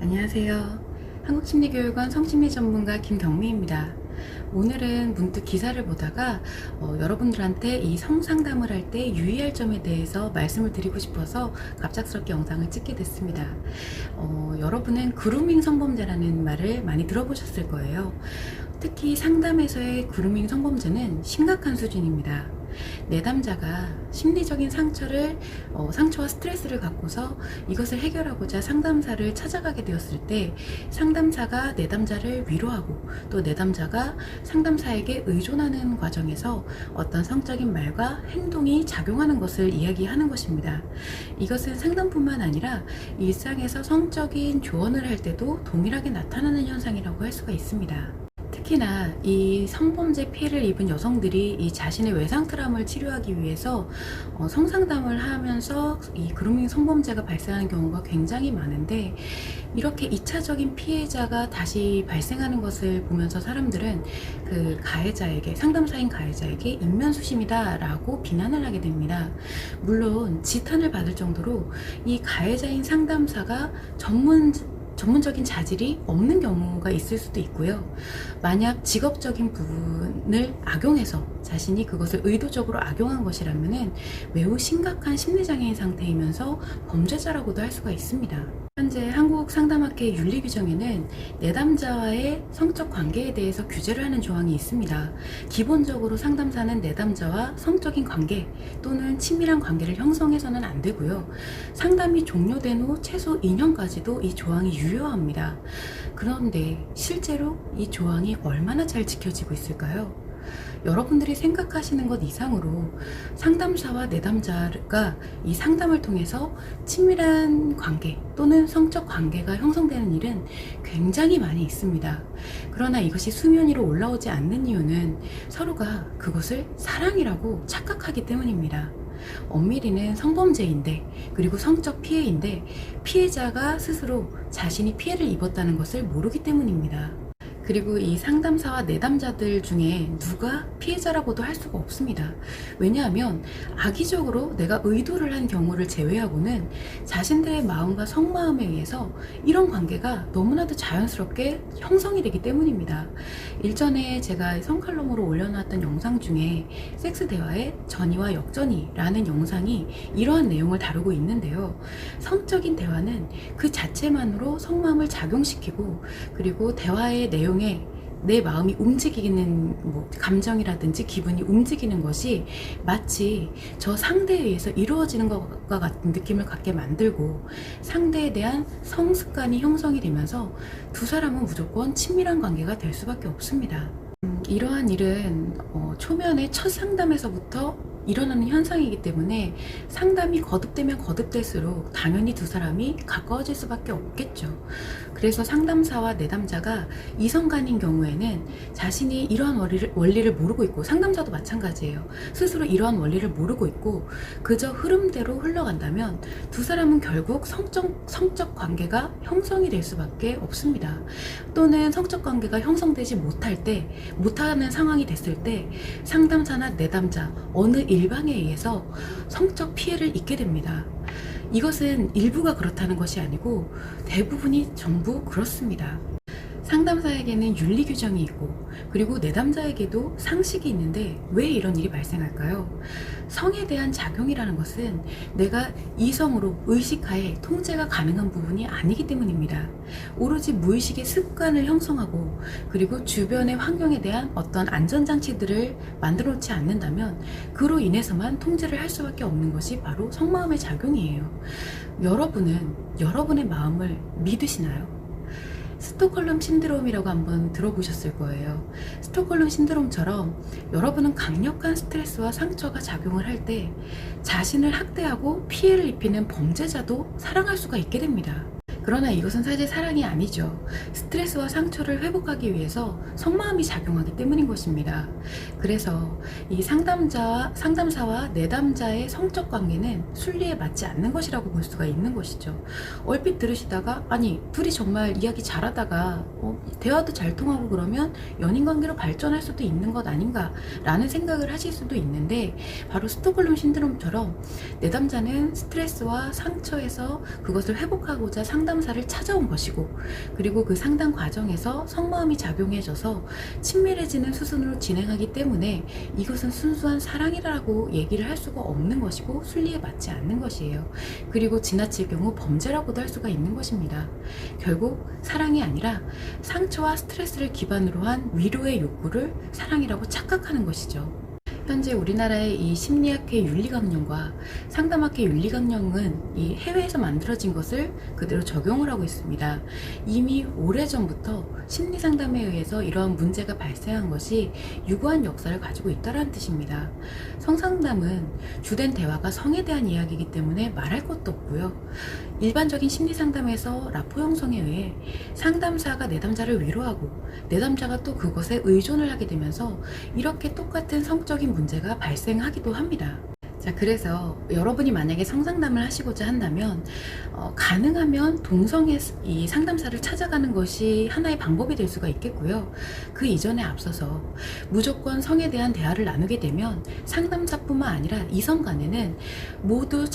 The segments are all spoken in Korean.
안녕하세요. 한국심리교육원 성심리 전문가 김경미입니다. 오늘은 문득 기사를 보다가 여러분들한테 이 성상담을 할 때 유의할 점에 대해서 말씀을 드리고 싶어서 갑작스럽게 영상을 찍게 됐습니다. 여러분은 그루밍 성범죄라는 말을 많이 들어보셨을 거예요. 특히 상담에서의 그루밍 성범죄는 심각한 수준입니다. 내담자가 심리적인 상처와 스트레스를 갖고서 이것을 해결하고자 상담사를 찾아가게 되었을 때 상담사가 내담자를 위로하고 또 내담자가 상담사에게 의존하는 과정에서 어떤 성적인 말과 행동이 작용하는 것을 이야기하는 것입니다. 이것은 상담뿐만 아니라 일상에서 성적인 조언을 할 때도 동일하게 나타나는 현상이라고 할 수가 있습니다. 특히나 이 성범죄 피해를 입은 여성들이 이 자신의 외상 트라우마를 치료하기 위해서 성상담을 하면서 이 그루밍 성범죄가 발생하는 경우가 굉장히 많은데, 이렇게 2차적인 피해자가 다시 발생하는 것을 보면서 사람들은 그 가해자에게, 상담사인 가해자에게 인면수심이다 라고 비난을 하게 됩니다. 물론 지탄을 받을 정도로 이 가해자인 상담사가 전문적인 자질이 없는 경우가 있을 수도 있고요. 만약 직업적인 부분을 악용해서 자신이 그것을 의도적으로 악용한 것이라면 매우 심각한 심리장애인 상태이면서 범죄자라고도 할 수가 있습니다. 현재 한국 상담학회 윤리 규정에는 내담자와의 성적 관계에 대해서 규제를 하는 조항이 있습니다. 기본적으로 상담사는 내담자와 성적인 관계 또는 친밀한 관계를 형성해서는 안 되고요. 상담이 종료된 후 최소 2년까지도 이 조항이 유효합니다. 그런데 실제로 이 조항이 얼마나 잘 지켜지고 있을까요? 여러분들이 생각하시는 것 이상으로 상담사와 내담자가 이 상담을 통해서 친밀한 관계 또는 성적 관계가 형성되는 일은 굉장히 많이 있습니다. 그러나 이것이 수면 위로 올라오지 않는 이유는 서로가 그것을 사랑이라고 착각하기 때문입니다. 엄밀히는 성범죄인데, 그리고 성적 피해인데 피해자가 스스로 자신이 피해를 입었다는 것을 모르기 때문입니다. 그리고 이 상담사와 내담자들 중에 누가 피해자라고도 할 수가 없습니다. 왜냐하면 악의적으로 내가 의도를 한 경우를 제외하고는 자신들의 마음과 속마음에 의해서 이런 관계가 너무나도 자연스럽게 형성이 되기 때문입니다. 일전에 제가 성칼럼으로 올려놨던 영상 중에 섹스 대화의 전이와 역전이라는 영상이 이러한 내용을 다루고 있는데요. 성적인 대화는 그 자체만으로 속마음을 작용시키고, 그리고 대화의 내용에 내 마음이 움직이는 감정이라든지 기분이 움직이는 것이 마치 저 상대에 의해서 이루어지는 것과 같은 느낌을 갖게 만들고, 상대에 대한 성습관이 형성이 되면서 두 사람은 무조건 친밀한 관계가 될 수밖에 없습니다. 이러한 일은 초면의 첫 상담에서부터 일어나는 현상이기 때문에 상담이 거듭되면 거듭될수록 당연히 두 사람이 가까워질 수밖에 없겠죠. 그래서 상담사와 내담자가 이성간인 경우에는 자신이 이러한 원리를 모르고 있고, 상담사도 마찬가지예요. 스스로 이러한 원리를 모르고 있고 그저 흐름대로 흘러간다면 두 사람은 결국 성적 관계가 형성이 될 수밖에 없습니다. 또는 성적 관계가 형성되지 못하는 상황이 됐을 때 상담사나 내담자 어느 일방에 의해서 성적 피해를 입게 됩니다. 이것은 일부가 그렇다는 것이 아니고 대부분이 전부 그렇습니다. 상담사에게는 윤리 규정이 있고, 그리고 내담자에게도 상식이 있는데 왜 이런 일이 발생할까요? 성에 대한 작용이라는 것은 내가 이성으로 의식하에 통제가 가능한 부분이 아니기 때문입니다. 오로지 무의식의 습관을 형성하고, 그리고 주변의 환경에 대한 어떤 안전장치들을 만들어 놓지 않는다면 그로 인해서만 통제를 할 수밖에 없는 것이 바로 속마음의 작용이에요. 여러분은 여러분의 마음을 믿으시나요? 스톡홀름 신드롬이라고 한번 들어보셨을 거예요. 스톡홀름 신드롬처럼 여러분은 강력한 스트레스와 상처가 작용을 할 때 자신을 학대하고 피해를 입히는 범죄자도 사랑할 수가 있게 됩니다. 그러나 이것은 사실 사랑이 아니죠. 스트레스와 상처를 회복하기 위해서 속마음이 작용하기 때문인 것입니다. 그래서 이 상담사와 내담자의 성적 관계는 순리에 맞지 않는 것이라고 볼 수가 있는 것이죠. 얼핏 들으시다가 아니 둘이 정말 이야기 잘하다가 대화도 잘 통하고 그러면 연인 관계로 발전할 수도 있는 것 아닌가 라는 생각을 하실 수도 있는데, 바로 스톡홀름 신드롬처럼 내담자는 스트레스와 상처에서 그것을 회복하고자 상담 상담사를 찾아온 것이고, 그리고 그 상담 과정에서 성마음이 작용해져서 친밀해지는 수순으로 진행하기 때문에 이것은 순수한 사랑이라고 얘기를 할 수가 없는 것이고 순리에 맞지 않는 것이에요. 그리고 지나칠 경우 범죄라고도 할 수가 있는 것입니다. 결국 사랑이 아니라 상처와 스트레스를 기반으로 한 위로의 욕구를 사랑이라고 착각하는 것이죠. 현재 우리나라의 이 심리학회 윤리강령과 상담학회 윤리강령은 이 해외에서 만들어진 것을 그대로 적용을 하고 있습니다. 이미 오래전부터 심리상담에 의해서 이러한 문제가 발생한 것이 유구한 역사를 가지고 있다는 뜻입니다. 성상담은 주된 대화가 성에 대한 이야기이기 때문에 말할 것도 없고요. 일반적인 심리상담에서 라포 형성에 의해 상담사가 내담자를 위로하고 내담자가 또 그것에 의존을 하게 되면서 이렇게 똑같은 성적인 문제가 발생하기도 합니다. 자, 그래서 여러분이 만약에 성상담을 하시고자 한다면 가능하면 동성의 이 상담사를 찾아가는 것이 하나의 방법이 될 수가 있겠고요. 그 이전에 앞서서 무조건 성에 대한 대화를 나누게 되면 상담사뿐만 아니라 이성 간에는 모두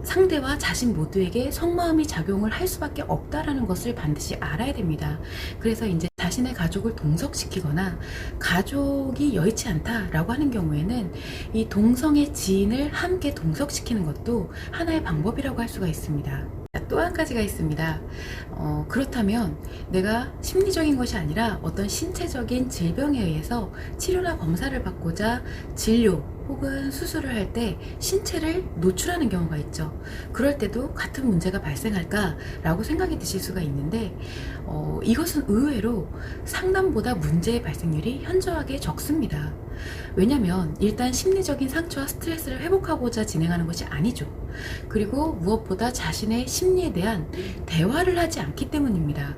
상대와 자신 모두에게 성마음이 작용을 할 수밖에 없다라는 것을 반드시 알아야 됩니다. 그래서 이제 자신의 가족을 동석시키거나 가족이 여의치 않다라고 하는 경우에는 이 동성의 지인을 함께 동석시키는 것도 하나의 방법이라고 할 수가 있습니다. 또 한 가지가 있습니다. 그렇다면 내가 심리적인 것이 아니라 어떤 신체적인 질병에 의해서 치료나 검사를 받고자 진료 혹은 수술을 할 때 신체를 노출하는 경우가 있죠. 그럴 때도 같은 문제가 발생할까라고 생각이 드실 수가 있는데 이것은 의외로 상담보다 문제의 발생률이 현저하게 적습니다. 왜냐하면 일단 심리적인 상처와 스트레스를 회복하고자 진행하는 것이 아니죠. 그리고 무엇보다 자신의 심리에 대한 대화를 하지 않기 때문입니다.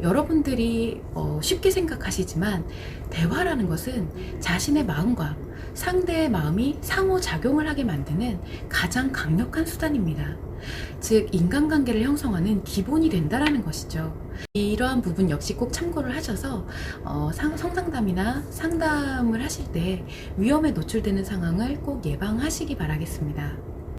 여러분들이 쉽게 생각하시지만 대화라는 것은 자신의 마음과 상대의 마음이 상호작용을 하게 만드는 가장 강력한 수단입니다. 즉 인간관계를 형성하는 기본이 된다라는 것이죠. 이러한 부분 역시 꼭 참고를 하셔서 성상담이나 상담을 하실 때 위험에 노출되는 상황을 꼭 예방하시기 바라겠습니다.